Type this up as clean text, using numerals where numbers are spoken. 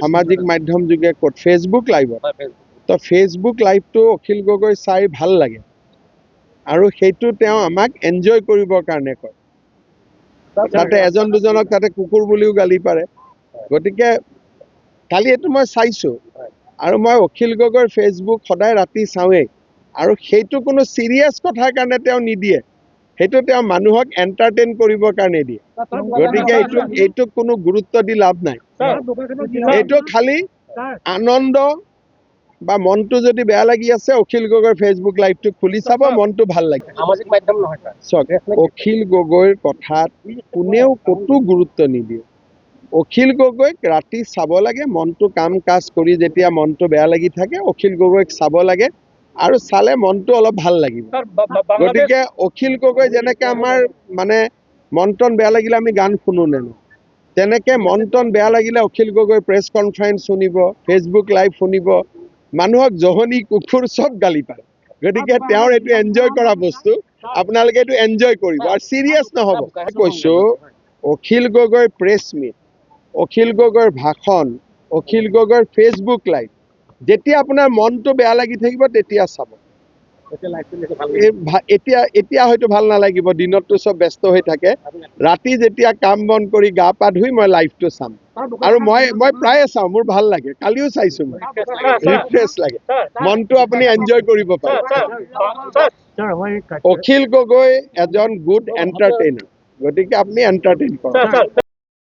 সামাজিক মাধ্যম যোগে ক'ত ফেচবুক লাইভত তো ফেচবুক লাইভটো অখিল গগৈ চাই ভাল লাগে আৰু সেইটো তেওঁ আমাক এনজয় কৰিবৰ কাৰণে কয় তাতে এজন দুজনক তাতে কুকুৰ বুলিও গালি পাৰে গতিকে কালি এইটো মই চাইছোঁ আৰু মই অখিল গগৈৰ ফেচবুক সদায় ৰাতি চাওঁৱেই আৰু সেইটো কোনো চিৰিয়াছ কথাৰ কাৰণে তেওঁ নিদিয়ে সেইটো তেওঁ মানুহক এণ্টাৰটেইন কৰিবৰ কাৰণে দিয়ে গতিকে এইটো কোনো গুৰুত্ব দি লাভ নাই এইটো খালি আনন্দ বা মনটো যদি বেয়া লাগি আছে অখিল গগৈৰ ফেচবুক লাইভটো খুলি চাব মনটো ভাল লাগে সামাজিক মাধ্যম নহয় চাওক অখিল গগৈৰ কথাত কোনেও কতো গুৰুত্ব নিদিয়ে অখিল গগৈক ৰাতি চাব লাগে মনটো কাম কাজ কৰি যেতিয়া মনটো বেয়া লাগি থাকে অখিল গগৈক চাব লাগে আৰু চালে মনটো অলপ ভাল লাগিব গতিকে অখিল গগৈ যেনেকৈ আমাৰ মানে মন টন বেয়া লাগিলে আমি গান শুনো নে তেনেকৈ মন টন বেয়া লাগিলে অখিল গগৈ প্ৰেছ কনফাৰেন্স শুনিব ফেচবুক লাইভ শুনিব মানুহক জহনি কুকুৰ চব গালি পাৰে গতিকে তেওঁৰ এইটো এনজয় কৰা বস্তু আপোনালোকে এইটো এনজয় কৰিব আৰু চিৰিয়াছ নহ'ব কৈছোঁ অখিল গগৈৰ প্ৰেছ মিট অখিল গগৈৰ ভাষণ অখিল গগৈৰ ফেচবুক লাইভ যেতিয়া আপোনাৰ মনটো বেয়া লাগি থাকিব তেতিয়া চাব এতিয়া হয়তো ভাল নালাগিব দিনততো চব ব্যস্ত হৈ থাকে ৰাতি যেতিয়া কাম বন কৰি গা পা ধুই মই লাইভটো চাম আৰু মই প্ৰায়ে চাওঁ মোৰ ভাল লাগে কালিও চাইছোঁ মই ৰিফ্ৰেছ লাগে মনটো আপুনি এনজয় কৰিব পাৰে অখিল গগৈ এজন গুড এণ্টাৰটেইনাৰ গতিকে আপুনি এণ্টাৰটেইন কৰক